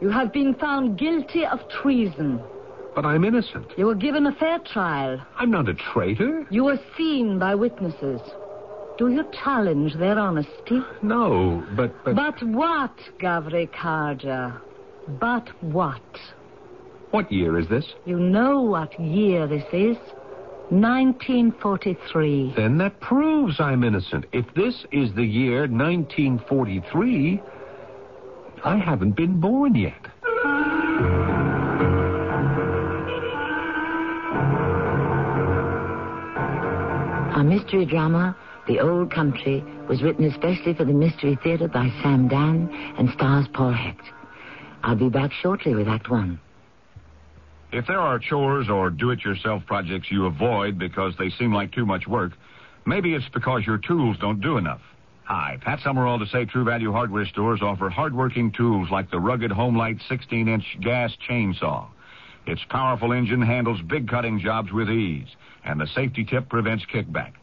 You have been found guilty of treason. But I'm innocent. You were given a fair trial. I'm not a traitor. You were seen by witnesses. Do you challenge their honesty? No, but... But what, Gavri Karja? But what? What year is this? You know what year this is. 1943. Then that proves I'm innocent. If this is the year 1943, I haven't been born yet. Our mystery drama, The Old Country, was written especially for the Mystery Theater by Sam Dan and stars Paul Hecht. I'll be back shortly with Act One. If there are chores or do-it-yourself projects you avoid because they seem like too much work, maybe it's because your tools don't do enough. Hi, Pat Summerall to say True Value Hardware stores offer hardworking tools like the rugged Homelight 16-inch gas chainsaw. Its powerful engine handles big cutting jobs with ease, and the safety tip prevents kickback.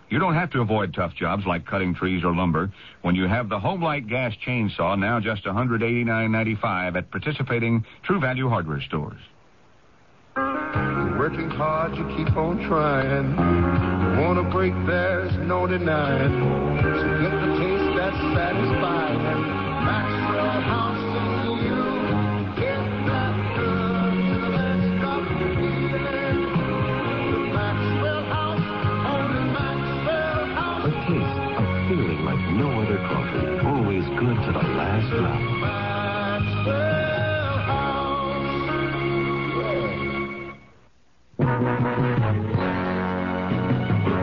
You don't have to avoid tough jobs like cutting trees or lumber when you have the Homelight gas chainsaw, now just $189.95 at participating True Value Hardware stores. You're working hard, you keep on trying. You want to break, there's no denying. So get the taste that's satisfying. Maxwell House and you get that good to the best of the feeling. The Maxwell House, only Maxwell House. A taste of feeling like no other coffee. Always good to the last drop. Maxwell. It's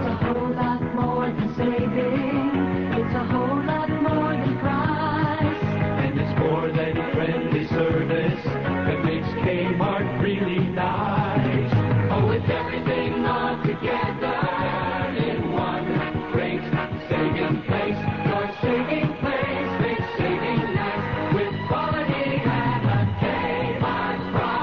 a whole lot more than saving. It's a whole lot more than price. And it's more than friendly service that makes Kmart really nice. Oh, it's everything all together in one great saving place. Your saving place makes saving nice with quality and a Kmart price.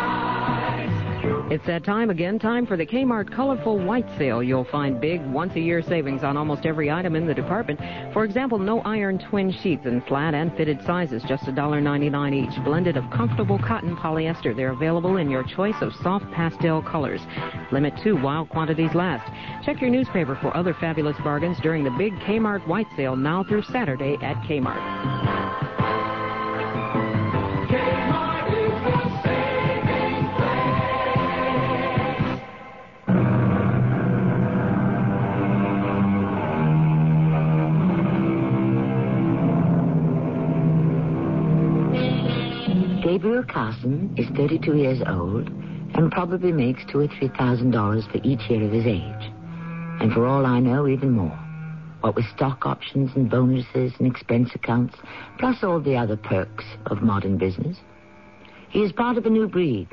It's that time again, time for the Kmart Colorful White Sale. You'll find big once-a-year savings on almost every item in the department. For example, no iron twin sheets in flat and fitted sizes, just $1.99 each. Blended of comfortable cotton polyester. They're available in your choice of soft pastel colors. Limit 2 while quantities last. Check your newspaper for other fabulous bargains during the big Kmart White Sale now through Saturday at Kmart. Gabriel Carson is 32 years old and probably makes $2,000 or $3,000 for each year of his age. And for all I know, even more. What with stock options and bonuses and expense accounts, plus all the other perks of modern business. He is part of a new breed.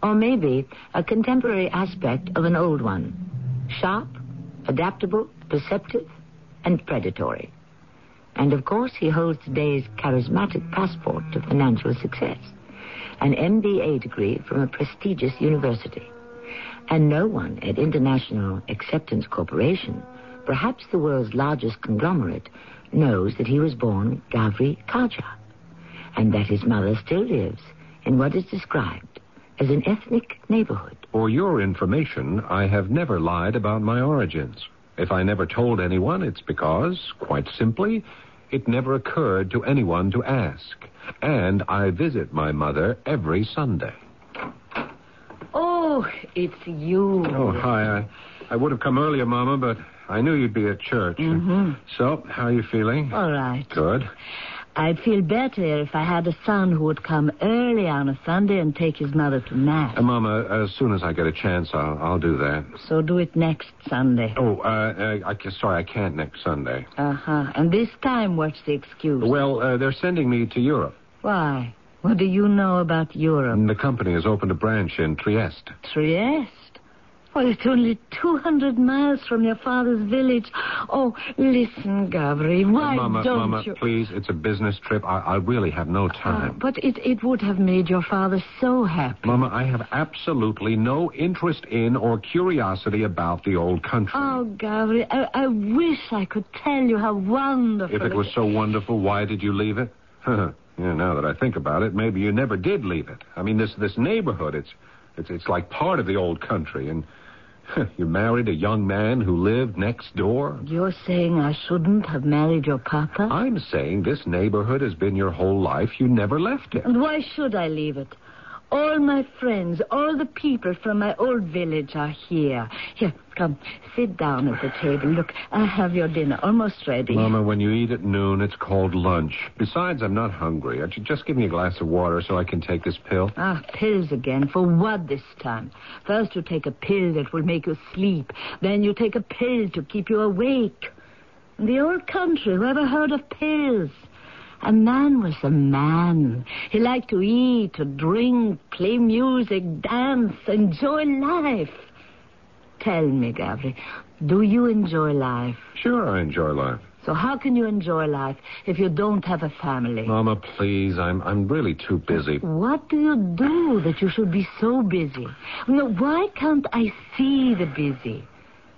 Or maybe a contemporary aspect of an old one. Sharp, adaptable, perceptive, and predatory. And, of course, he holds today's charismatic passport to financial success, an MBA degree from a prestigious university. And no one at International Acceptance Corporation, perhaps the world's largest conglomerate, knows that he was born Gavri Karja, and that his mother still lives in what is described as an ethnic neighborhood. For your information, I have never lied about my origins. If I never told anyone, it's because, quite simply, it never occurred to anyone to ask. And I visit my mother every Sunday. Oh, it's you. Oh, hi. I would have come earlier, Mama, but I knew you'd be at church. Mm-hmm. So, how are you feeling? All right. Good. I'd feel better if I had a son who would come early on a Sunday and take his mother to Mass. Mama, as soon as I get a chance, I'll do that. So do it next Sunday. Oh, sorry, I can't next Sunday. Uh-huh. And this time, what's the excuse? Well, they're sending me to Europe. Why? What do you know about Europe? The company has opened a branch in Trieste. Trieste? Well, it's only 200 miles from your father's village. Oh, listen, Gavri, why Mama, don't Mama, you... please, it's a business trip. I really have no time. But it would have made your father so happy. Mama, I have absolutely no interest in or curiosity about the old country. Oh, Gavri, I wish I could tell you how wonderful... If it was so wonderful, why did you leave it? Yeah, now that I think about it, maybe you never did leave it. I mean, this neighborhood, it's like part of the old country, and you married a young man who lived next door? You're saying I shouldn't have married your papa? I'm saying this neighborhood has been your whole life. You never left it. And why should I leave it? All my friends, all the people from my old village are here. Here, come, sit down at the table. Look, I have your dinner almost ready. Mama, when you eat at noon, it's called lunch. Besides, I'm not hungry. Just give me a glass of water so I can take this pill. Ah, pills again. For what this time? First you take a pill that will make you sleep. Then you take a pill to keep you awake. In the old country, who ever heard of pills? A man was a man. He liked to eat, to drink, play music, dance, enjoy life. Tell me, Gavri, do you enjoy life? Sure, I enjoy life. So how can you enjoy life if you don't have a family? Mama, please, I'm really too busy. What do you do that you should be so busy? No, why can't I see the busy?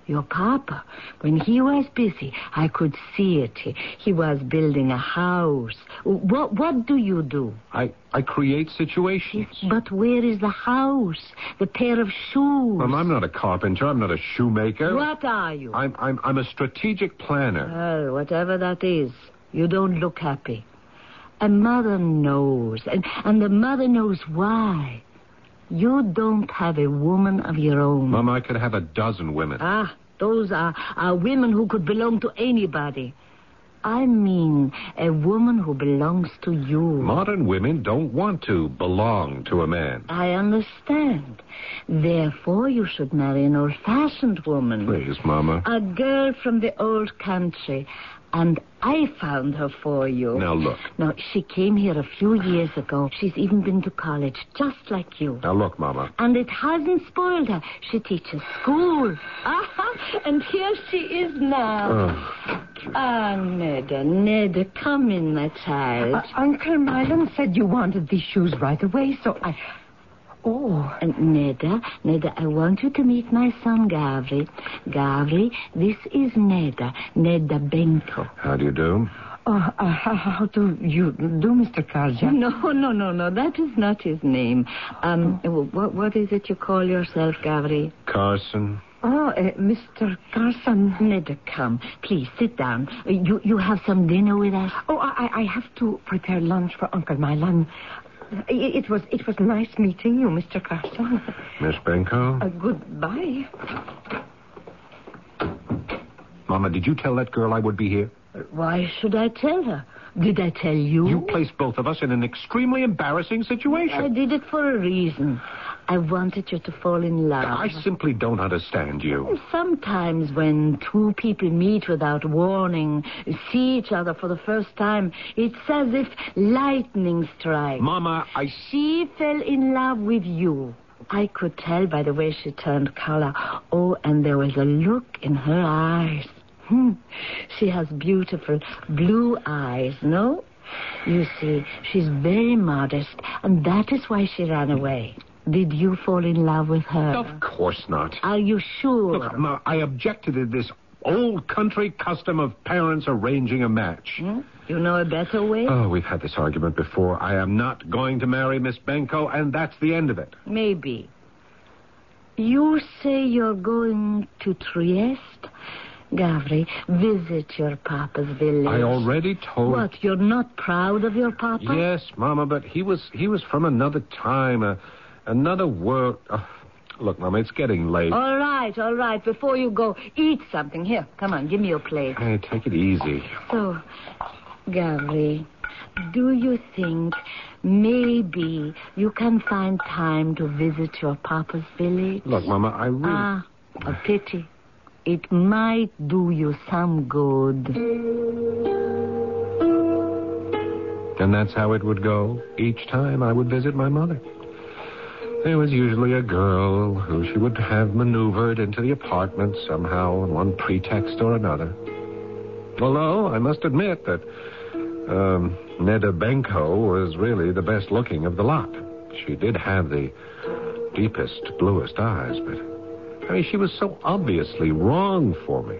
Your papa, when he was busy, I could see it. He was building a house. What do you do? I create situations. But where is the house? The pair of shoes? Mom, I'm not a carpenter. I'm not a shoemaker. What are you? I'm a strategic planner. Well, whatever that is, you don't look happy. A mother knows, and the mother knows why. You don't have a woman of your own. Mom, I could have a dozen women. Ah, those are women who could belong to anybody. I mean a woman who belongs to you. Modern women don't want to belong to a man. I understand. Therefore, you should marry an old-fashioned woman. Please, Mama. A girl from the old country. And I found her for you. Now, look. Now, she came here a few years ago. She's even been to college, just like you. Now, look, Mama. And it hasn't spoiled her. She teaches school. And here she is now. Ah, Neda, come in, my child. Uncle Milan said you wanted these shoes right away, so I... Oh. And Neda, I want you to meet my son, Gavri. Gavri, this is Neda Benko. How do you do? How do you do, Mr. Karja? No, that is not his name. What is it you call yourself, Gavri? Carson. Mr. Carson. Neda, come. Please, sit down. You have some dinner with us? Oh, I have to prepare lunch for Uncle Milan. It was nice meeting you, Mr. Carson. Miss Benko? Goodbye. Mama, did you tell that girl I would be here? Why should I tell her? Did I tell you? You placed both of us in an extremely embarrassing situation. I did it for a reason. I wanted you to fall in love. I simply don't understand you. Sometimes when two people meet without warning, see each other for the first time, it's as if lightning strikes. Mama, She fell in love with you. I could tell by the way she turned color. Oh, and there was a look in her eyes. She has beautiful blue eyes, no? You see, she's very modest, and that is why she ran away. Did you fall in love with her? Of course not. Are you sure? Look, Ma, I objected to this old country custom of parents arranging a match. You know a better way? Oh, we've had this argument before. I am not going to marry Miss Benko, and that's the end of it. Maybe. You say you're going to Trieste? Gavri, visit your papa's village. I already told... What, you're not proud of your papa? Yes, Mama, but he was from another time, another world. Look, Mama, it's getting late. All right. Before you go, eat something. Here, come on, give me your plate. Hey, take it easy. So, Gavri, do you think maybe you can find time to visit your papa's village? Look, Mama, I really... A pity. It might do you some good. And that's how it would go each time I would visit my mother. There was usually a girl who she would have maneuvered into the apartment somehow on one pretext or another. Although I must admit that Neda Benko was really the best looking of the lot. She did have the deepest, bluest eyes, but... I mean, she was so obviously wrong for me.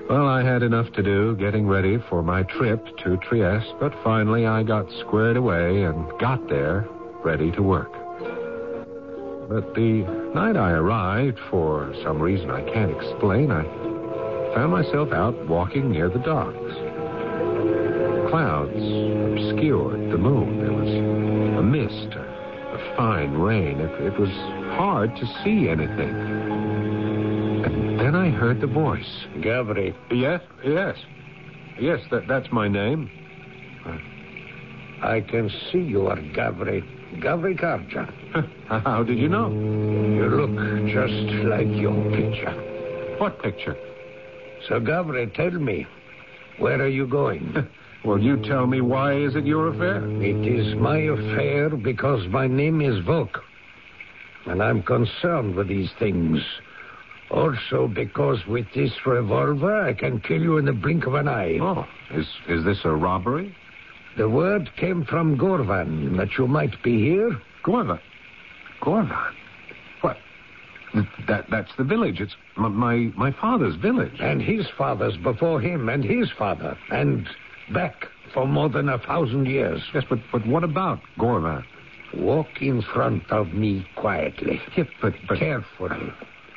Well, I had enough to do getting ready for my trip to Trieste, but finally I got squared away and got there ready to work. But the night I arrived, for some reason I can't explain, I found myself out walking near the docks. Clouds obscured the moon. There was a mist, a fine rain. It was hard to see anything. And then I heard the voice. Gavri. Yes. Yes, that's my name. I can see you are Gavri. Gavri Karja. How did you know? You look just like your picture. What picture? So, Gavri, tell me, where are you going? Well, you tell me, why is it your affair? It is my affair because my name is Vok. And I'm concerned with these things. Also because with this revolver, I can kill you in the blink of an eye. Oh, is this a robbery? The word came from Gorvan that you might be here. Gorvan? What? That's the village. It's my father's village. And his father's before him, and his father. And back for more than 1,000 years. Yes, but what about Gorvan? Walk in front of me quietly. Yeah, but... Carefully.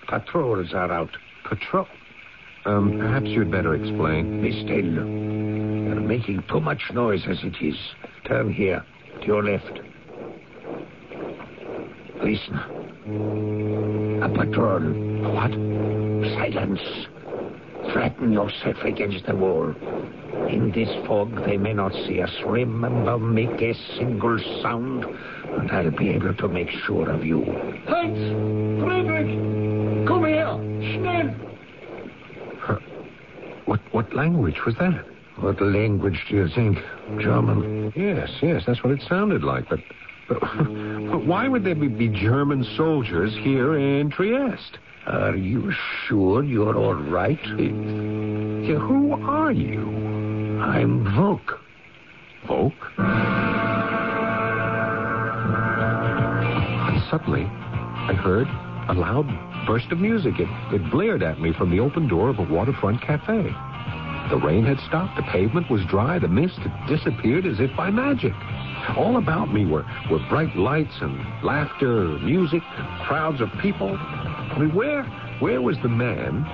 Patrols are out. Patrol? Perhaps you'd better explain. Be still. You're making too much noise as it is. Turn here, to your left. Listen. A patrol. What? Silence. Flatten yourself against the wall. In this fog, they may not see us. Remember, make a single sound, and I'll be able to make sure of you. Heinz! Friedrich! Come here! Schnell! What language was that? What language do you think? German? Yes, that's what it sounded like. But why would there be German soldiers here in Trieste? Are you sure you're all right? Yeah, who are you? I'm Vok. Vok? And suddenly, I heard a loud burst of music. It blared at me from the open door of a waterfront cafe. The rain had stopped. The pavement was dry. The mist had disappeared as if by magic. All about me were bright lights and laughter, music, crowds of people. I mean, where was the man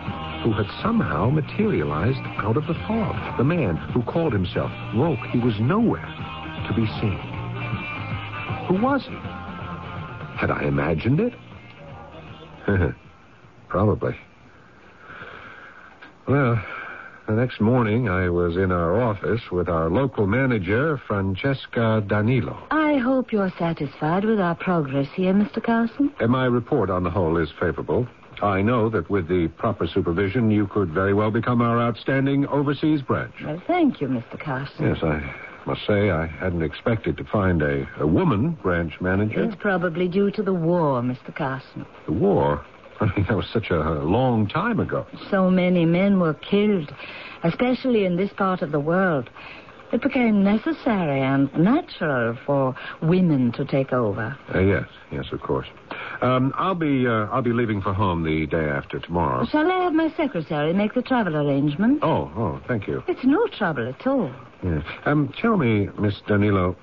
who had somehow materialized out of the fog? The man who called himself Vok. He was nowhere to be seen. Who was he? Had I imagined it? Probably. Well, the next morning I was in our office with our local manager, Francesca Danilo. I hope you're satisfied with our progress here, Mr. Carson. And my report on the whole is favorable. I know that with the proper supervision, you could very well become our outstanding overseas branch. Well, thank you, Mr. Carson. Yes, I must say I hadn't expected to find a woman branch manager. It's probably due to the war, Mr. Carson. The war? I mean, that was such a long time ago. So many men were killed, especially in this part of the world. It became necessary and natural for women to take over. Yes, of course. I'll be leaving for home the day after tomorrow. Shall I have my secretary make the travel arrangements? Oh, thank you. It's no trouble at all. Yeah. Tell me, Miss Danilo,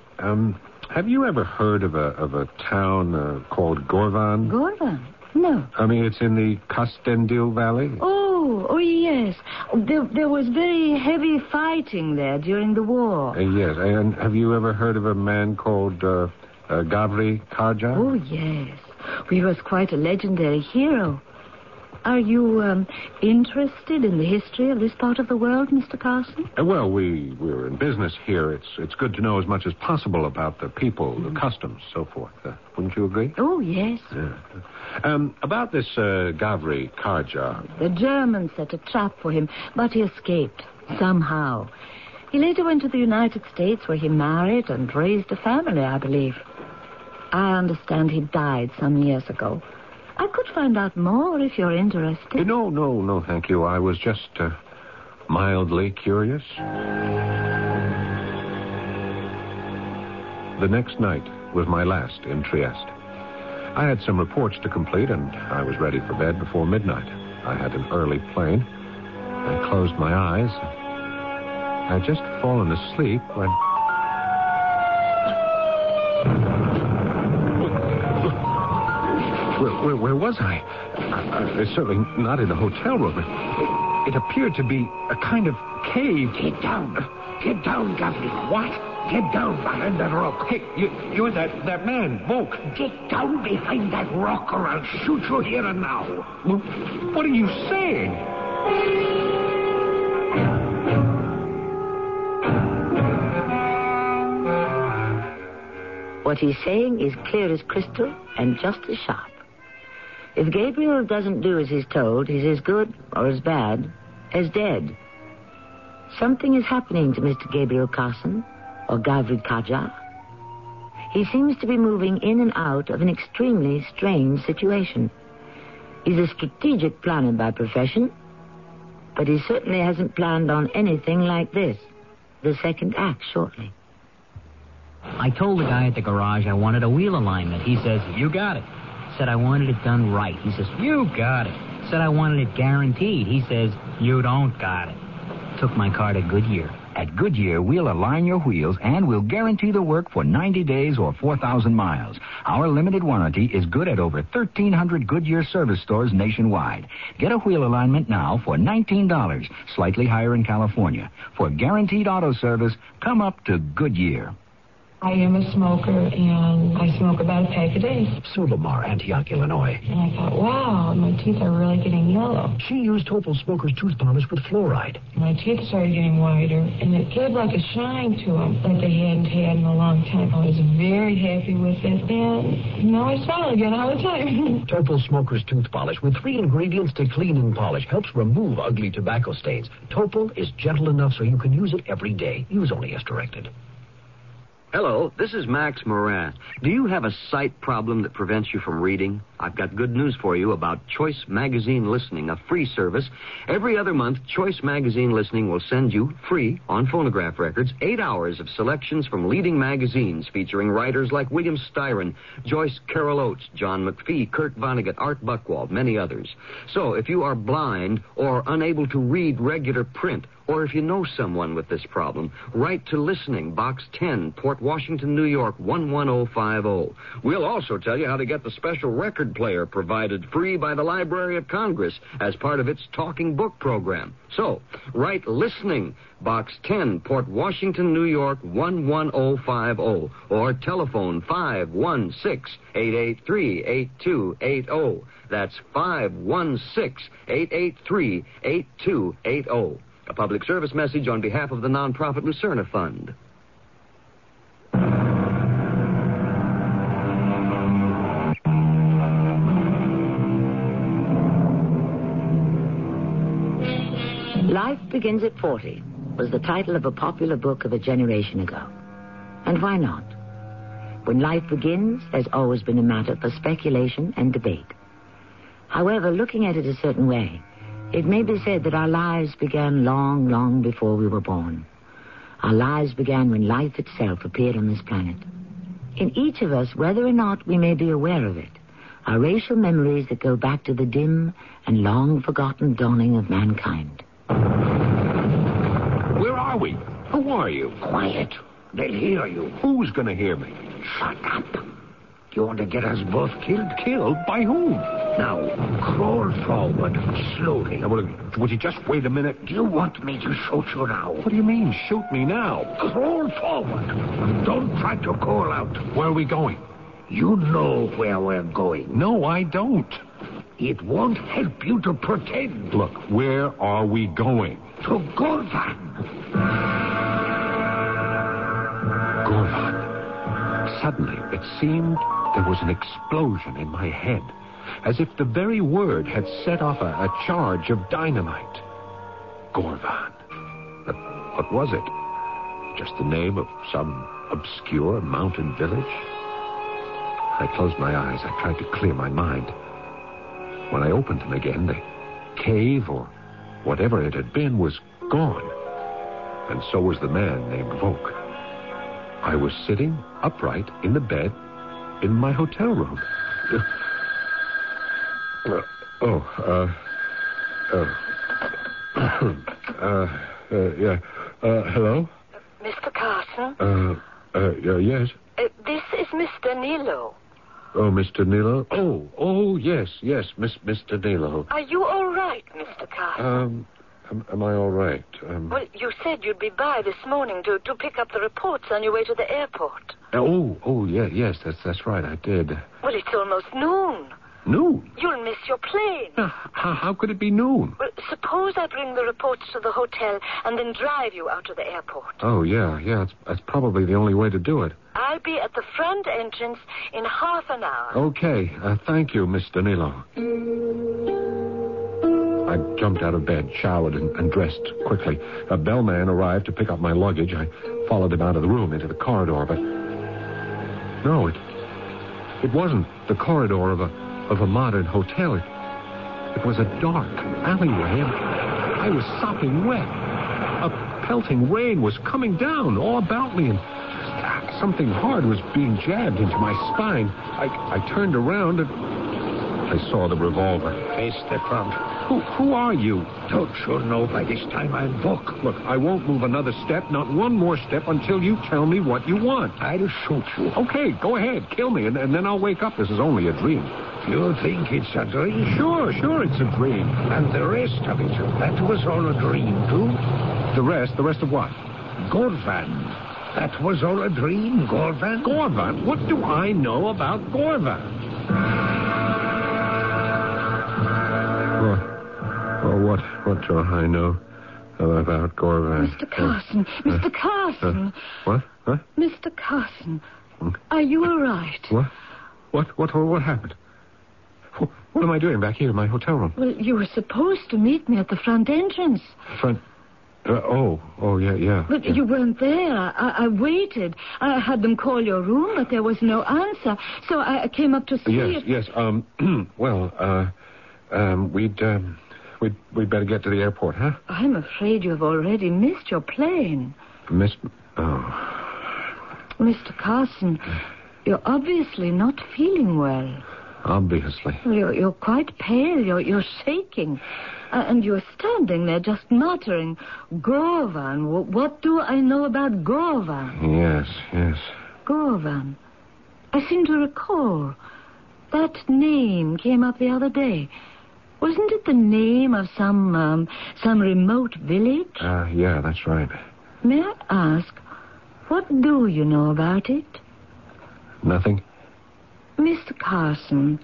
have you ever heard of a town called Gorvan? Gorvan? No. I mean, it's in the Castendil Valley. Oh, yes. There was very heavy fighting there during the war. Yes, and have you ever heard of a man called Gavri Karja? Oh, yes. He was quite a legendary hero. Are you interested in the history of this part of the world, Mr. Carson? Well, we're in business here. It's good to know as much as possible about the people, the customs, so forth. Wouldn't you agree? Oh, yes. Yeah. About this Gavri Karja. The Germans set a trap for him, but he escaped somehow. He later went to the United States, where he married and raised a family, I believe. I understand he died some years ago. I could find out more if you're interested. No, thank you. I was just mildly curious. The next night was my last in Trieste. I had some reports to complete, and I was ready for bed before midnight. I had an early plane. I closed my eyes. I'd just fallen asleep when... Where was I? Certainly not in the hotel room. It appeared to be a kind of cave. Get down. Get down, Gaffney. What? Get down behind that rock. Hey, you're that man, Volk. Get down behind that rock or I'll shoot you here and now. Well, what are you saying? What he's saying is clear as crystal and just as sharp. If Gabriel doesn't do as he's told, he's as good or as bad as dead. Something is happening to Mr. Gabriel Carson, or Gavri Kaja. He seems to be moving in and out of an extremely strange situation. He's a strategic planner by profession, but he certainly hasn't planned on anything like this. The second act shortly. I told the guy at the garage I wanted a wheel alignment. He says, you got it. Said I wanted it done right. He says, you got it. Said I wanted it guaranteed. He says, you don't got it. Took my car to Goodyear. At Goodyear, we'll align your wheels and we'll guarantee the work for 90 days or 4,000 miles. Our limited warranty is good at over 1,300 Goodyear service stores nationwide. Get a wheel alignment now for $19, slightly higher in California. For guaranteed auto service, come up to Goodyear. I am a smoker, and I smoke about a pack a day. Sullamar, Antioch, Illinois. And I thought, wow, my teeth are really getting yellow. She used Topol Smoker's tooth polish with fluoride. My teeth started getting wider, and it gave like a shine to them that they hadn't had in a long time. I was very happy with it, and now I smile again all the time. Topol Smoker's tooth polish with 3 ingredients to clean and polish helps remove ugly tobacco stains. Topol is gentle enough so you can use it every day. Use only as directed. Hello, this is Max Moran. Do you have a sight problem that prevents you from reading? I've got good news for you about Choice Magazine Listening, a free service. Every other month, Choice Magazine Listening will send you, free, on phonograph records, 8 hours of selections from leading magazines featuring writers like William Styron, Joyce Carol Oates, John McPhee, Kurt Vonnegut, Art Buchwald, many others. So if you are blind or unable to read regular print, or if you know someone with this problem, write to Listening, Box 10, Port Washington, New York, 11050. We'll also tell you how to get the special record player provided free by the Library of Congress as part of its Talking Book program. So, write Listening, Box 10, Port Washington, New York, 11050, or telephone 516-883-8280. That's 516-883-8280. A public service message on behalf of the nonprofit Lucerna Fund. Life Begins at 40 was the title of a popular book of a generation ago. And why not? When life begins, there's always been a matter for speculation and debate. However, looking at it a certain way, it may be said that our lives began long, long before we were born. Our lives began when life itself appeared on this planet. In each of us, whether or not we may be aware of it, are racial memories that go back to the dim and long-forgotten dawning of mankind. Where are we? Who are you? Quiet. They'll hear you. Who's going to hear me? Shut up. You want to get us both killed? Killed? By whom? Now, crawl forward slowly. Now, would you just wait a minute? Do you want me to shoot you now? What do you mean, shoot me now? Crawl forward. Don't try to call out. Where are we going? You know where we're going. No, I don't. It won't help you to pretend. Look, where are we going? To Gorvan. Gorvan. Suddenly, it seemed there was an explosion in my head, as if the very word had set off a charge of dynamite. Gorvan. But what was it? Just the name of some obscure mountain village? I closed my eyes. I tried to clear my mind. When I opened them again, the cave, or whatever it had been, was gone. And so was the man named Volk. I was sitting upright in the bed in my hotel room. Yeah. Hello? Mr. Carson? Yes. This is Mr. Nilo. Oh, Mr. Nilo? Oh, yes, Mr. Nilo. Are you all right, Mr. Carson? Am I all right? Well, you said you'd be by this morning to pick up the reports on your way to the airport. Yes, that's right, I did. Well, it's almost noon. Noon? You'll miss your plane. How could it be noon? Well, suppose I bring the reports to the hotel and then drive you out to the airport. Oh, yeah, that's probably the only way to do it. I'll be at the front entrance in half an hour. Okay, thank you, Miss Danilo. I jumped out of bed, showered, and dressed quickly. A bellman arrived to pick up my luggage. I followed him out of the room into the corridor, but... No, it wasn't the corridor of a modern hotel. It was a dark alleyway, and I was sopping wet. A pelting rain was coming down all about me, and something hard was being jabbed into my spine. I turned around, and I saw the revolver. Face the front. Who are you? Don't you know by this time I'm Vok? Look, I won't move another step, not one more step, until you tell me what you want. I'll shoot you. Okay, go ahead. Kill me, and then I'll wake up. This is only a dream. You think it's a dream? Sure, it's a dream. And the rest of it, that was all a dream, too? The rest of what? Gorvan. That was all a dream, Gorvan? Gorvan? What do I know about Gorvan? What do I know about Gorvan? Mr. Carson. Mr. Carson. What? Mr. Carson. Are you all right? What happened? What am I doing back here in my hotel room? Well, you were supposed to meet me at the front entrance. Yeah. But you weren't there. I waited. I had them call your room, but there was no answer. So I came up to see if... Yes. We'd better get to the airport, huh? I'm afraid you have already missed your plane. Mr. Carson, you're obviously not feeling well. Obviously. You're quite pale. You're shaking. And you're standing there just muttering, Gorvan. What do I know about Gorvan? Yes. Gorvan. I seem to recall. That name came up the other day. Wasn't it the name of some remote village? Yeah, that's right. May I ask, what do you know about it? Nothing. Mr. Carson,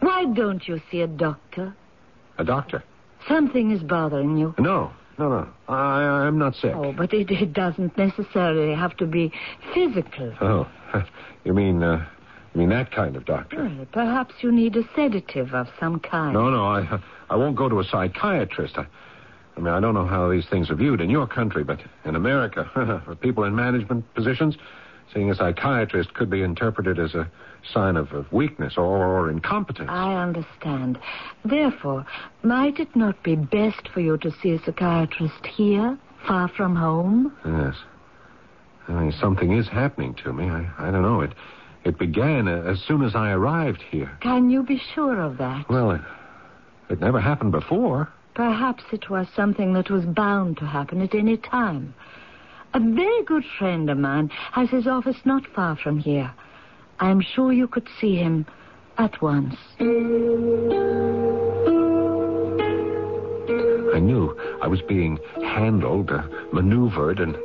why don't you see a doctor? A doctor? Something is bothering you. No. I'm not sick. Oh, but it doesn't necessarily have to be physical. Oh, you mean that kind of doctor? Well, perhaps you need a sedative of some kind. No, I won't go to a psychiatrist. I don't know how these things are viewed in your country, but in America, for people in management positions, seeing a psychiatrist could be interpreted as a sign of weakness or incompetence. I understand. Therefore, might it not be best for you to see a psychiatrist here, far from home? Yes. Something is happening to me. I don't know. It began as soon as I arrived here. Can you be sure of that? Well, it never happened before. Perhaps it was something that was bound to happen at any time. A very good friend of mine has his office not far from here. I'm sure you could see him at once. I knew I was being handled, maneuvered, and,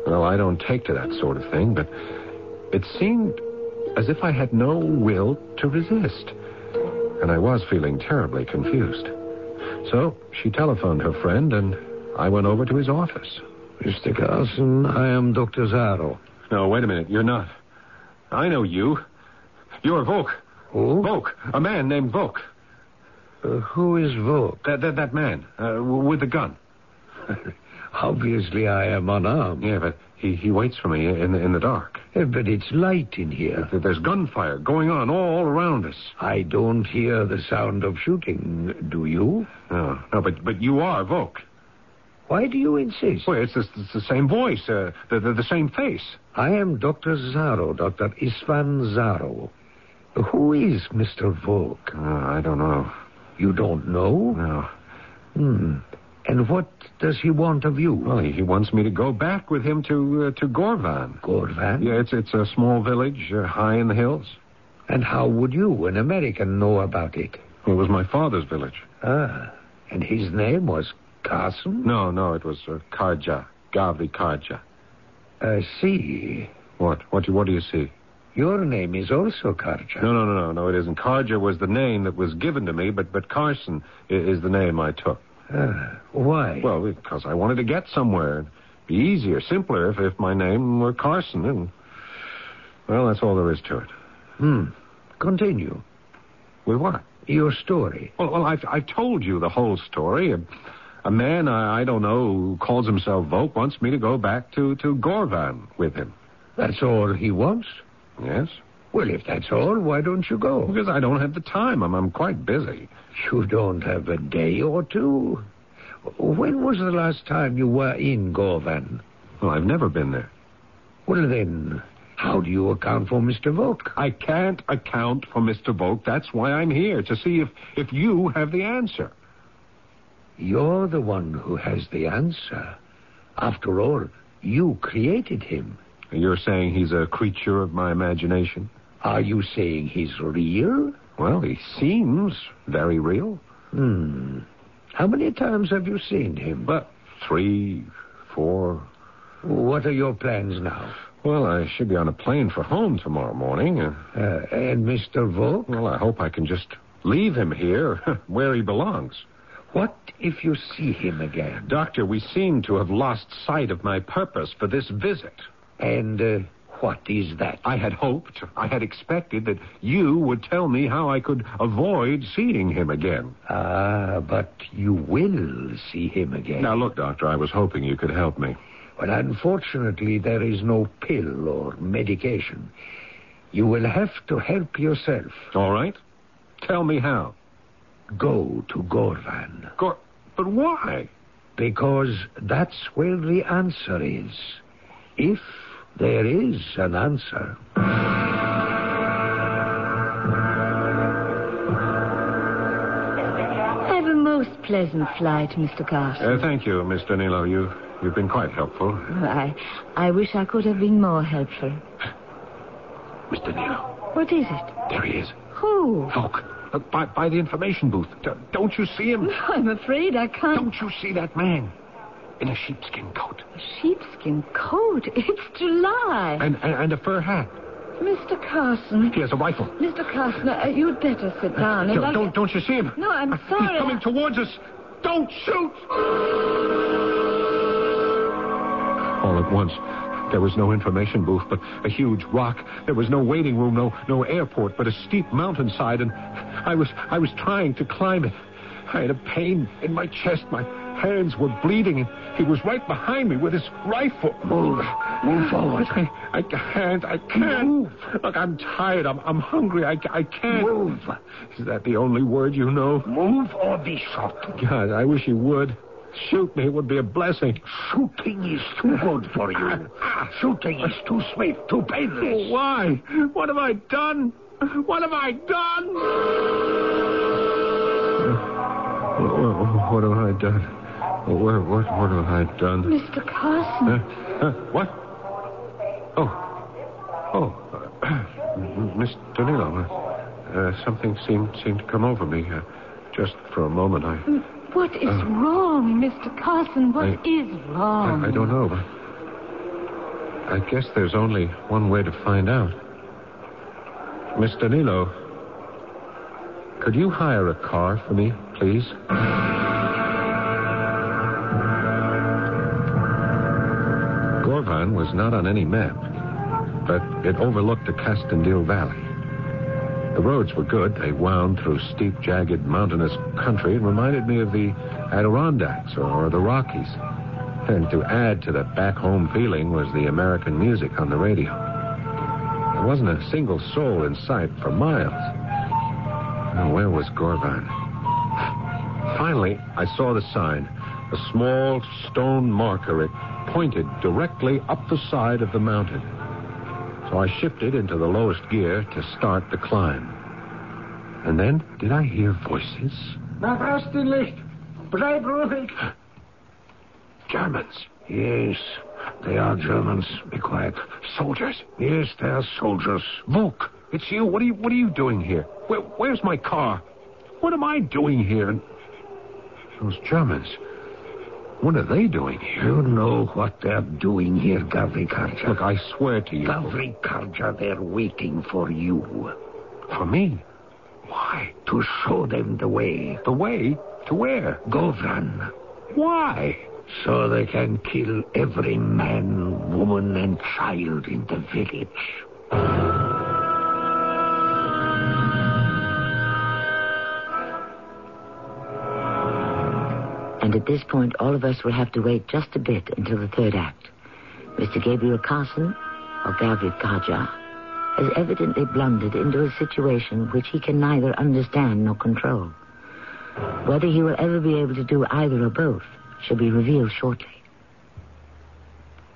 well, I don't take to that sort of thing, but it seemed as if I had no will to resist. And I was feeling terribly confused. So she telephoned her friend, and I went over to his office. Mr. Carson, I am Dr. Zaro. No, wait a minute. You're not. I know you. You're Vok. Who? Vok. A man named Vok. Who is Vok? That man, with the gun. Obviously, I am unarmed. Yeah, but he waits for me in the dark. But it's light in here. There's gunfire going on all around us. I don't hear the sound of shooting. Do you? No, but you are Vok. Why do you insist? Well, it's the same voice, the same face. I am Dr. Zaro, Dr. Istvan Zaro. Who is Mr. Vok? I don't know. You don't know? No. And what does he want of you? Well, he wants me to go back with him to Gorvan. Gorvan? Yeah, it's a small village high in the hills. And how would you, an American, know about it? It was my father's village. Ah, and his name was Carson? No, it was Karja. Gavri Karja. I see. What do you see? Your name is also Karja. No, it isn't. Karja was the name that was given to me, but Carson is the name I took. Why? Well, because I wanted to get somewhere. It'd be easier, simpler if my name were Carson. And, well, that's all there is to it. Continue. With what? Your story. Well, I've told you the whole story. A man I don't know who calls himself Volk wants me to go back to Gorvan with him. That's all he wants? Yes. Well, if that's all, why don't you go? Because I don't have the time. I'm quite busy. You don't have a day or two? When was the last time you were in Gorvan? Well, I've never been there. Well, then, how do you account for Mr. Volk? I can't account for Mr. Volk. That's why I'm here, to see if you have the answer. You're the one who has the answer. After all, you created him. You're saying he's a creature of my imagination? Are you saying he's real? Well, he seems very real. How many times have you seen him? 3, 4. What are your plans now? Well, I should be on a plane for home tomorrow morning. And Mr. Volk? Well, I hope I can just leave him here where he belongs. What if you see him again? Doctor, we seem to have lost sight of my purpose for this visit. And what is that? I had expected that you would tell me how I could avoid seeing him again. But you will see him again. Now, look, Doctor, I was hoping you could help me. Well, unfortunately, there is no pill or medication. You will have to help yourself. All right. Tell me how. Go to Gorvan. But why? Because that's where the answer is. If there is an answer. Have a most pleasant flight, Mr. Carson. Thank you, Miss Danilo. You've been quite helpful. I wish I could have been more helpful. Miss Danilo. What is it? There he is. Who? Look, by the information booth. Don't you see him? No, I'm afraid I can't. Don't you see that man? In a sheepskin coat. A sheepskin coat? It's July. And a fur hat. Mr. Carson. He has a rifle. Mr. Carson, you'd better sit down. Don't you see him? No, I'm sorry. He's coming towards us. Don't shoot! All at once, there was no information booth, but a huge rock. There was no waiting room, no airport, but a steep mountainside, and I was trying to climb it. I had a pain in my chest. My hands were bleeding, and he was right behind me with his rifle. Move forward. I can't. Move. Look, I'm tired. I'm hungry. I can't. Move. Is that the only word you know? Move or be shot. God, I wish you would. Shoot me. It would be a blessing. Shooting is too good for you. Shooting is too sweet, too painless. Why? What have I done? What have I done? What have I done? What have I done? Mr. Carson. What? Miss Danilo, something seemed to come over me. Just for a moment, What is wrong, Mr. Carson? What is wrong? I don't know, but I guess there's only one way to find out. Miss Danilo, could you hire a car for me, please? Gorvan was not on any map, but it overlooked the Castendil Valley. The roads were good. They wound through steep, jagged, mountainous country. It reminded me of the Adirondacks or the Rockies. And to add to the back-home feeling was the American music on the radio. There wasn't a single soul in sight for miles. Now, where was Gorvan? Finally, I saw the sign, a small stone marker. It pointed directly up the side of the mountain. So I shifted into the lowest gear to start the climb. And then, did I hear voices? Nach Osten Licht. Bleib ruhig. Germans. Yes, they are Germans. Be quiet. Soldiers. Yes, they are soldiers. Volk, it's you. What are you doing here? Where's my car? What am I doing here? Those Germans. What are they doing here? You know what they're doing here, Gavrikarja. Look, I swear to you. Gavrikarja, they're waiting for you. For me? Why? To show them the way. The way? To where? Govran. Why? So they can kill every man, woman, and child in the village. And at this point, all of us will have to wait just a bit until the third act. Mr. Gabriel Carson, or Gavrik Kaja, has evidently blundered into a situation which he can neither understand nor control. Whether he will ever be able to do either or both shall be revealed shortly.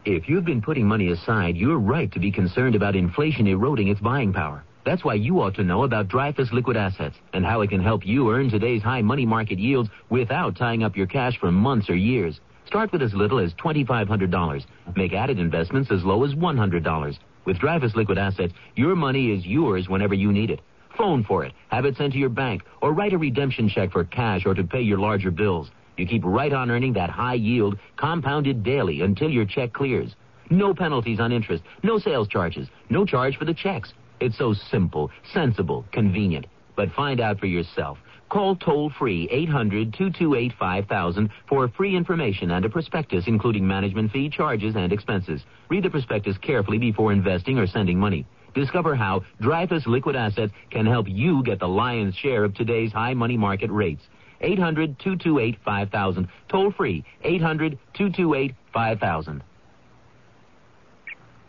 If you've been putting money aside, you're right to be concerned about inflation eroding its buying power. That's why you ought to know about Dreyfus Liquid Assets and how it can help you earn today's high money market yields without tying up your cash for months or years. Start with as little as $2,500. Make added investments as low as $100. With Dreyfus Liquid Assets, your money is yours whenever you need it. Phone for it, have it sent to your bank, or write a redemption check for cash or to pay your larger bills. You keep right on earning that high yield, compounded daily until your check clears. No penalties on interest, no sales charges, no charge for the checks. It's so simple, sensible, convenient. But find out for yourself. Call toll-free 800-228-5000 for free information and a prospectus including management fee, charges, and expenses. Read the prospectus carefully before investing or sending money. Discover how Dreyfus Liquid Assets can help you get the lion's share of today's high money market rates. 800-228-5000. Toll-free 800-228-5000.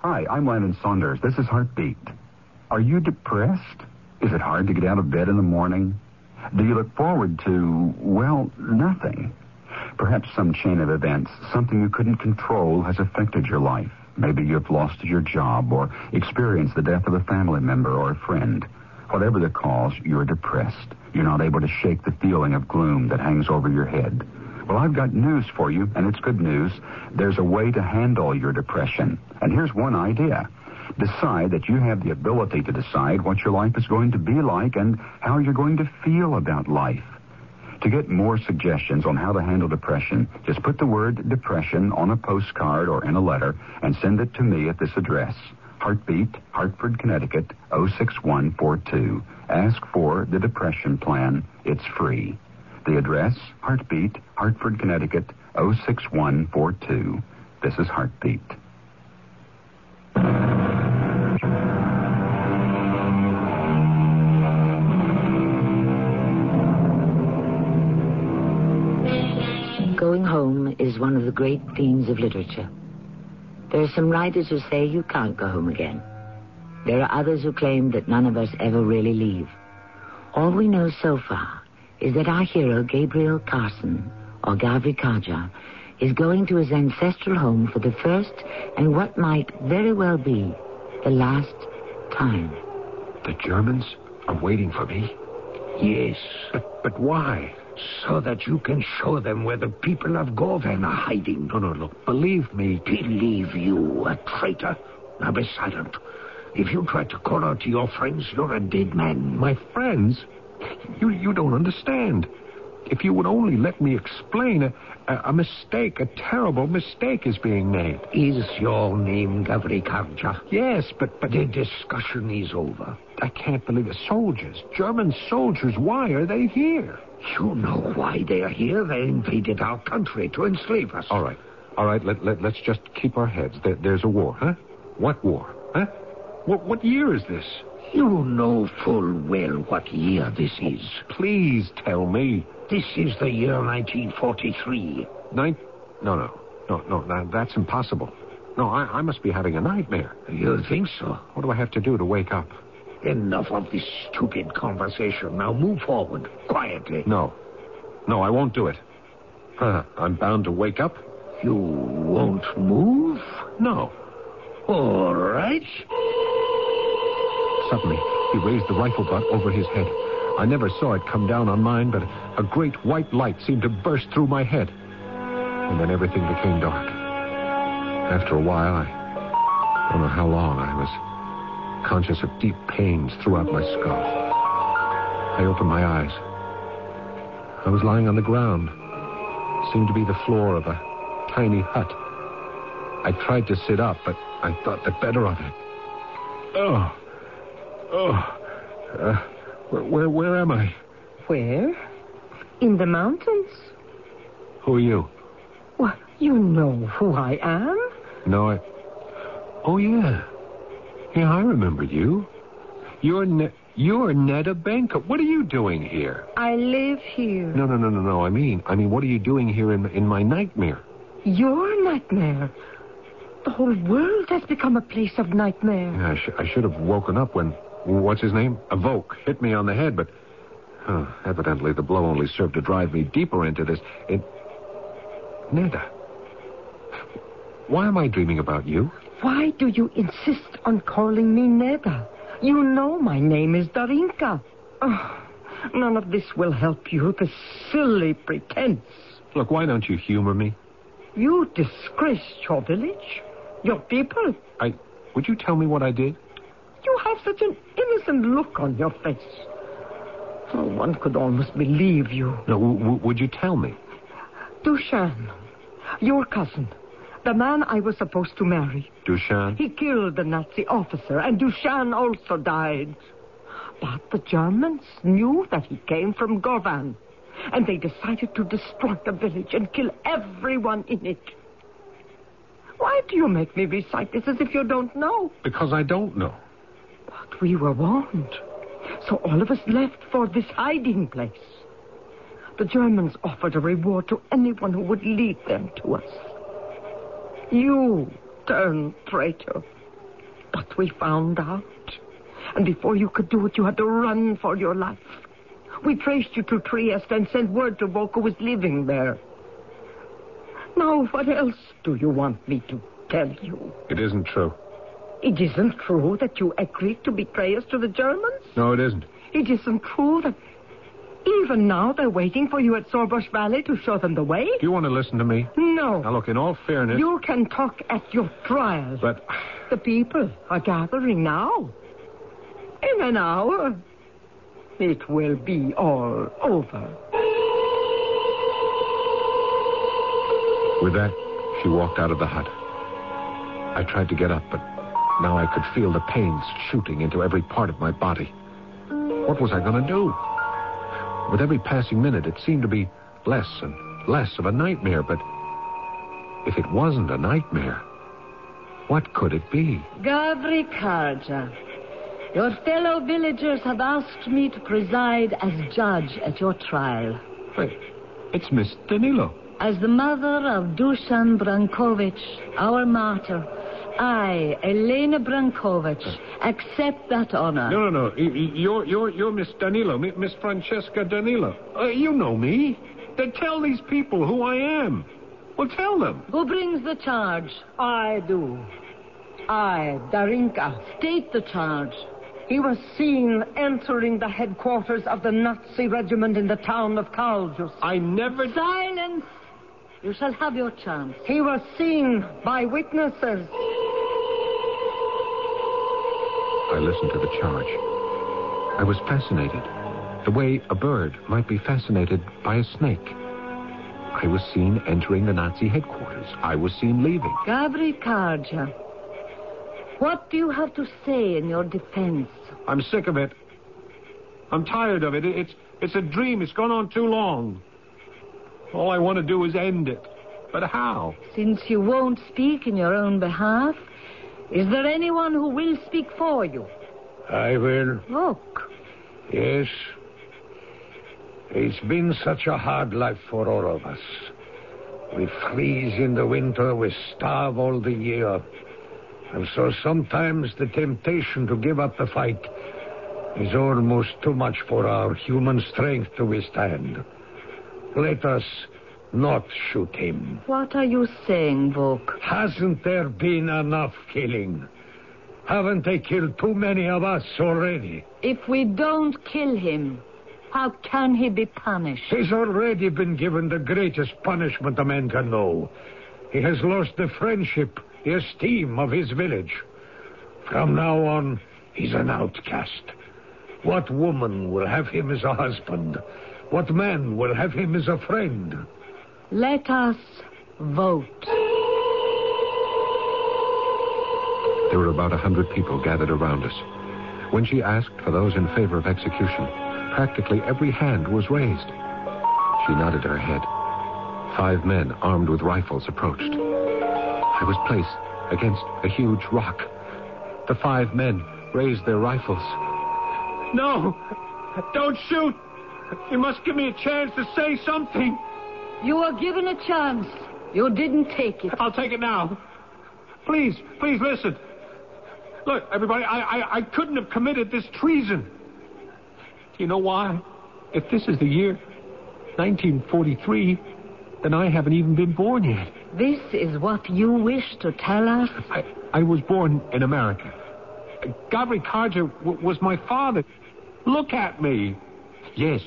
Hi, I'm Landon Saunders. This is Heartbeat. Are you depressed? Is it hard to get out of bed in the morning? Do you look forward to, well, nothing? Perhaps some chain of events, something you couldn't control, has affected your life. Maybe you've lost your job or experienced the death of a family member or a friend. Whatever the cause, you're depressed. You're not able to shake the feeling of gloom that hangs over your head. Well, I've got news for you, and it's good news. There's a way to handle your depression. And here's one idea. Decide that you have the ability to decide what your life is going to be like and how you're going to feel about life. To get more suggestions on how to handle depression, just put the word depression on a postcard or in a letter and send it to me at this address. Heartbeat, Hartford, Connecticut, 06142. Ask for the Depression Plan. It's free. The address, Heartbeat, Hartford, Connecticut, 06142. This is Heartbeat. Going home is one of the great themes of literature. There are some writers who say you can't go home again. There are others who claim that none of us ever really leave. All we know so far is that our hero, Gabriel Carson, or Gavri Kaja, is going to his ancestral home for the first and what might very well be the last time. The Germans are waiting for me? Yes. But why? So that you can show them where the people of Govan are hiding. No, look, believe me. Believe you, a traitor? Now be silent. If you try to call out to your friends, you're a dead man. My friends? You don't understand. If you would only let me explain, a mistake, a terrible mistake is being made. Is your name Gavri Karja? Yes, but... The discussion is over. I can't believe it. Soldiers, German soldiers, why are they here? You know why they are here. They invaded our country to enslave us. All right, let's just keep our heads. There's a war, huh? What war, huh? What year is this? You know full well what year this is. Please tell me. This is the year 1943. No, that's impossible. No, I must be having a nightmare. You think so? What do I have to do to wake up? Enough of this stupid conversation. Now move forward, quietly. No, I won't do it. I'm bound to wake up. You won't move? No. All right. Suddenly, he raised the rifle butt over his head. I never saw it come down on mine, but a great white light seemed to burst through my head. and then everything became dark. After a while, I don't know how long, I was conscious of deep pains throughout my skull. I opened my eyes. I was lying on the ground. It seemed to be the floor of a tiny hut. I tried to sit up, but I thought the better of it. Where am I? Where? In the mountains. Who are you? Well, you know who I am. No, Oh, yeah. Yeah, I remember you. You're Neda Benka. What are you doing here? I live here. No. I mean, what are you doing here in my nightmare? Your nightmare? The whole world has become a place of nightmare. Yeah, I should have woken up when, what's his name? Evoke hit me on the head, but evidently the blow only served to drive me deeper into this. Neda, why am I dreaming about you? Why do you insist on calling me Neda? You know my name is Darinka. Oh, none of this will help you, this silly pretense. Look, why don't you humor me? You disgraced your village, your people. Would you tell me what I did? You have such an innocent look on your face. Oh, one could almost believe you. No, would you tell me? Dushan, your cousin, the man I was supposed to marry. Dushan? He killed the Nazi officer, and Dushan also died. But the Germans knew that he came from Govan, and they decided to destroy the village and kill everyone in it. Why do you make me recite this as if you don't know? Because I don't know. But we were warned. So all of us left for this hiding place. The Germans offered a reward to anyone who would lead them to us. You turned traitor. But we found out. And before you could do it, you had to run for your life. We traced you to Trieste and sent word to Volk, who was living there. Now, what else do you want me to tell you? It isn't true. It isn't true that you agreed to betray us to the Germans? No, it isn't. It isn't true that even now they're waiting for you at Sorbush Valley to show them the way? Do you want to listen to me? No. Now, look, in all fairness... You can talk at your trial. But... The people are gathering now. In an hour, it will be all over. With that, she walked out of the hut. I tried to get up, but now I could feel the pains shooting into every part of my body. What was I going to do? With every passing minute, it seemed to be less and less of a nightmare, but if it wasn't a nightmare, what could it be? Gavri Karja, your fellow villagers have asked me to preside as judge at your trial. Wait, it's Miss Danilo. As the mother of Dusan Brankovic, our martyr, I, Elena Brankovic, accept that honor. No. You're Miss Danilo, Miss Francesca Danilo. You know me. Then tell these people who I am. Well, tell them. Who brings the charge? I do. I, Darinka. State the charge. He was seen entering the headquarters of the Nazi regiment in the town of Kaljus. I never... Silence! You shall have your chance. He was seen by witnesses. I listened to the charge. I was fascinated. The way a bird might be fascinated by a snake. I was seen entering the Nazi headquarters. I was seen leaving. Gavri Karja, what do you have to say in your defense? I'm sick of it. I'm tired of it. It's a dream. It's gone on too long. All I want to do is end it. But how? Since you won't speak in your own behalf, is there anyone who will speak for you? I will. Look. Yes. It's been such a hard life for all of us. We freeze in the winter, we starve all the year. And so sometimes the temptation to give up the fight is almost too much for our human strength to withstand. Let us not shoot him. What are you saying, Vok? Hasn't there been enough killing? Haven't they killed too many of us already? If we don't kill him, How can he be punished? He's already been given the greatest punishment a man can know. He has lost the friendship, the esteem of his village. From now on, he's an outcast. What woman will have him as a husband? What man will have him as a friend? Let us vote. There were about 100 people gathered around us. When she asked for those in favor of execution, practically every hand was raised. She nodded her head. 5 men armed with rifles approached. I was placed against a huge rock. The 5 men raised their rifles. No! Don't shoot! You must give me a chance to say something. You were given a chance. You didn't take it. I'll take it now. Please listen. Look, everybody, I couldn't have committed this treason. Do you know why? If this is the year 1943, then I haven't even been born yet. This is what you wish to tell us? I was born in America. Gavri Karja was my father. Look at me. Yes,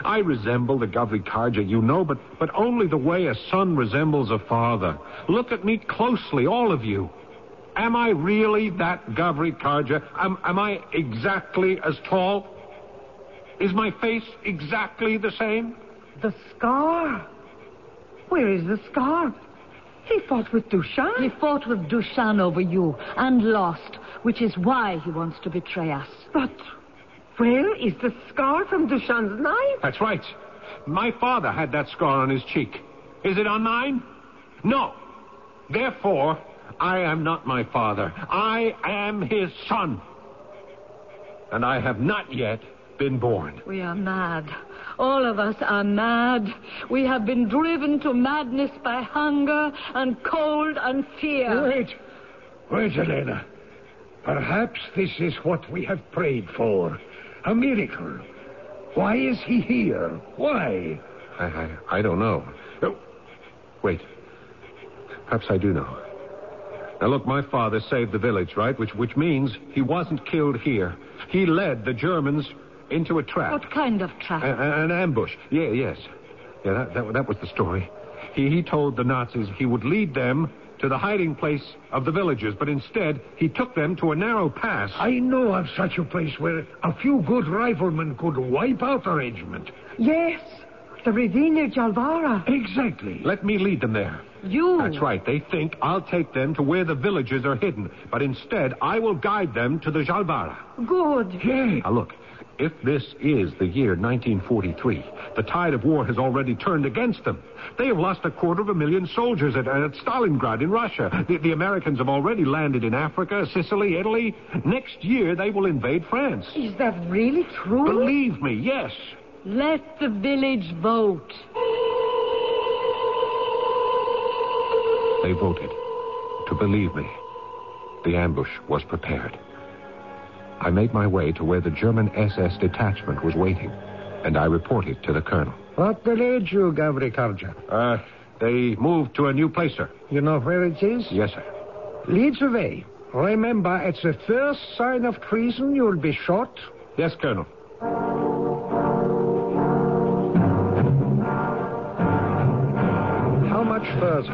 I resemble the Gavri Karja, you know, but only the way a son resembles a father. Look at me closely, all of you. Am I really that Gavri Karja? Am I exactly as tall? Is my face exactly the same? The scar? Where is the scar? He fought with Dushan. He fought with Dushan over you and lost, which is why he wants to betray us. But where is the scar from Dushan's knife? That's right. My father had that scar on his cheek. Is it on mine? No. Therefore, I am not my father. I am his son. And I have not yet been born. We are mad. All of us are mad. We have been driven to madness by hunger and cold and fear. Wait, Elena. Perhaps this is what we have prayed for. A miracle. Why is he here? Why? I don't know. Oh, wait. Perhaps I do know. Now, look, my father saved the village, right? Which means he wasn't killed here. He led the Germans into a trap. What kind of trap? An ambush. Yes. Yeah, that was the story. He told the Nazis he would lead them to the hiding place of the villagers, but instead he took them to a narrow pass. I know of such a place where a few good riflemen could wipe out a regiment. Yes, the ravine near Jalvara. Exactly. Let me lead them there. You? That's right. They think I'll take them to where the villagers are hidden, but instead I will guide them to the Jalvara. Good. Yeah. Now look, if this is the year 1943, the tide of war has already turned against them. They have lost 250,000 soldiers at Stalingrad in Russia. The Americans have already landed in Africa, Sicily, Italy. Next year they will invade France. Is that really true? Believe me, yes. Let the village vote. They voted to believe me. The ambush was prepared. I made my way to where the German SS detachment was waiting, and I reported to the colonel. What delayed you, Gavri Karja? They moved to a new place, sir. You know where it is? Yes, sir. Lead the way. Remember, at the first sign of treason, you'll be shot. Yes, Colonel. How much further?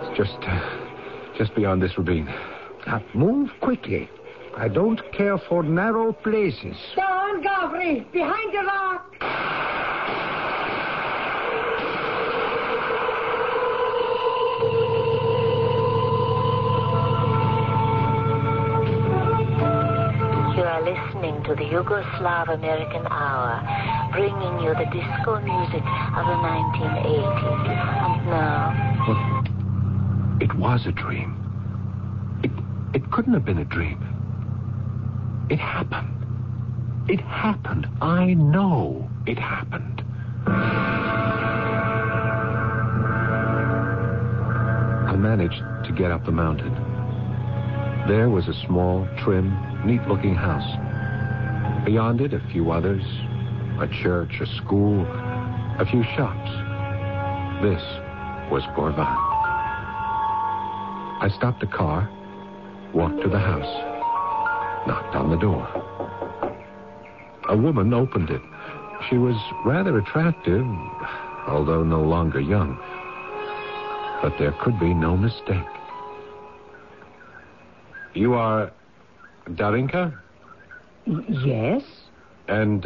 It's just beyond this ravine. Move quickly. I don't care for narrow places. Down, Gavri! Behind the rock! You are listening to the Yugoslav American Hour, bringing you the disco music of the 1980s. And now... It was a dream. It couldn't have been a dream. It happened. It happened. I know it happened. I managed to get up the mountain. There was a small, trim, neat-looking house. Beyond it, a few others, a church, a school, a few shops. This was Gorvan. I stopped the car, walked to the house, knocked on the door. A woman opened it. She was rather attractive, although no longer young. But there could be no mistake. You are Darinka? Yes? And,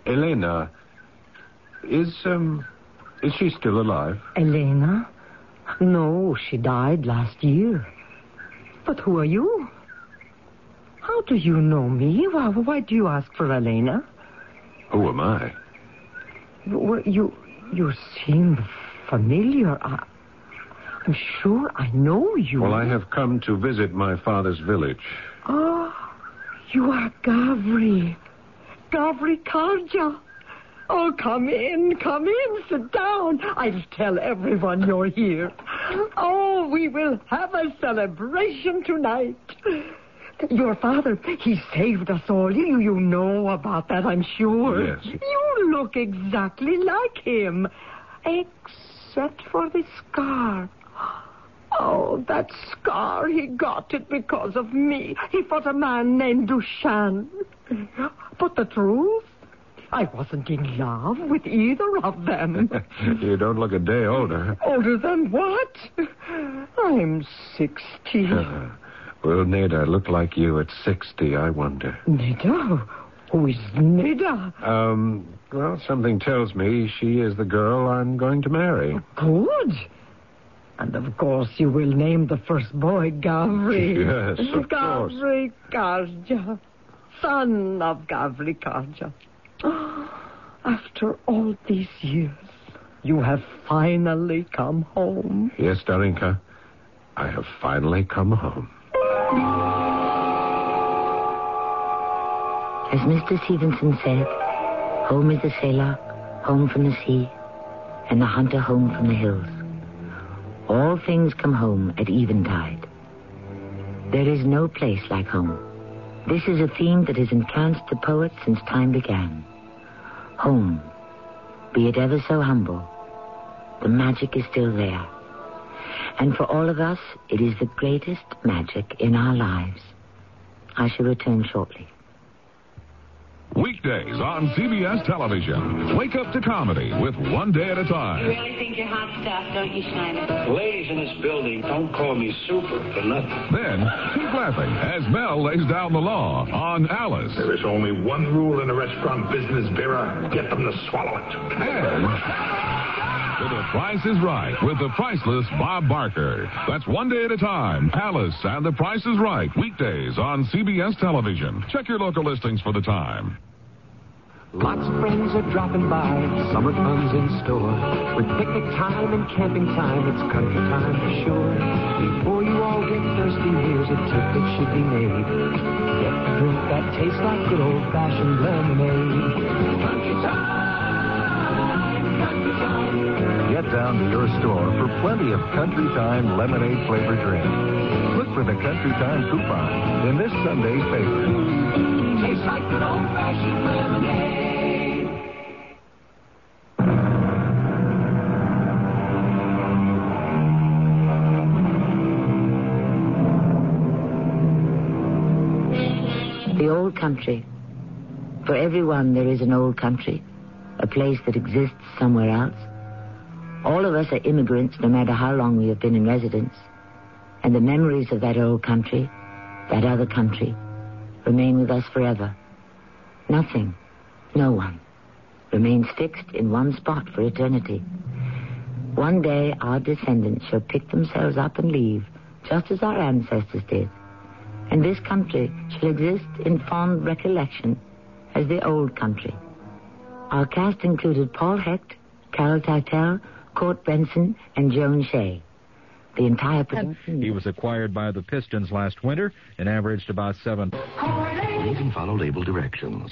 Elena, is she still alive? Elena? No, she died last year. But who are you? How do you know me? Why do you ask for Elena? Who am I? Well, you seem familiar. I'm sure I know you. Well, I have come to visit my father's village. Oh, you are Gavri. Gavri Karja. Oh, come in, sit down. I'll tell everyone you're here. Oh, we will have a celebration tonight. Your father, he saved us all. You know about that, I'm sure. Yes. You look exactly like him, except for the scar. Oh, that scar, he got it because of me. He fought a man named Dushan. But the truth, I wasn't in love with either of them. You don't look a day older. Older than what? I'm 60. Will Neda look like you at 60, I wonder? Neda? Who is Neda? Well, something tells me she is the girl I'm going to marry. Good. And of course you will name the first boy Gavri. Yes, of course. Gavri Karja. Son of Gavri Karja. After all these years, you have finally come home. Yes, Darinka. I have finally come home. As Mr. Stevenson said, home is the sailor, home from the sea, and the hunter home from the hills. All things come home at eventide. There is no place like home. This is a theme that has entranced the poet since time began. Home, be it ever so humble, the magic is still there. And for all of us, it is the greatest magic in our lives. I shall return shortly. Weekdays on CBS television. Wake up to comedy with One Day at a Time. You really think you're hot stuff, don't you, Schneider? Ladies in this building, don't call me super for nothing. Then, keep laughing as Mel lays down the law on Alice. There is only one rule in the restaurant business, Vera. Get them to swallow it. And The Price is Right with the priceless Bob Barker. That's One Day at a Time. Alice and The Price is Right. Weekdays on CBS television. Check your local listings for the time. Lots of friends are dropping by, summer fun's in store. With picnic time and camping time, it's country time for sure. Before you all get thirsty, here's a tip that should be made. Get a drink that tastes like good old-fashioned lemonade. Country time, country time. Get down to your store for plenty of Country Time lemonade-flavored drink. Look for the Country Time coupon in this Sunday's paper. Tastes like good old-fashioned lemonade. The old country. For everyone, there is an old country, a place that exists somewhere else. All of us are immigrants, no matter how long we have been in residence. And the memories of that old country, that other country, remain with us forever. Nothing, no one, remains fixed in one spot for eternity. One day, our descendants shall pick themselves up and leave, just as our ancestors did. And this country shall exist in fond recollection as the old country. Our cast included Paul Hecht, Carol Teitel, Court Benson, and Joan Shea. The entire production... He was acquired by the Pistons last winter and averaged about 7. Read and follow label directions.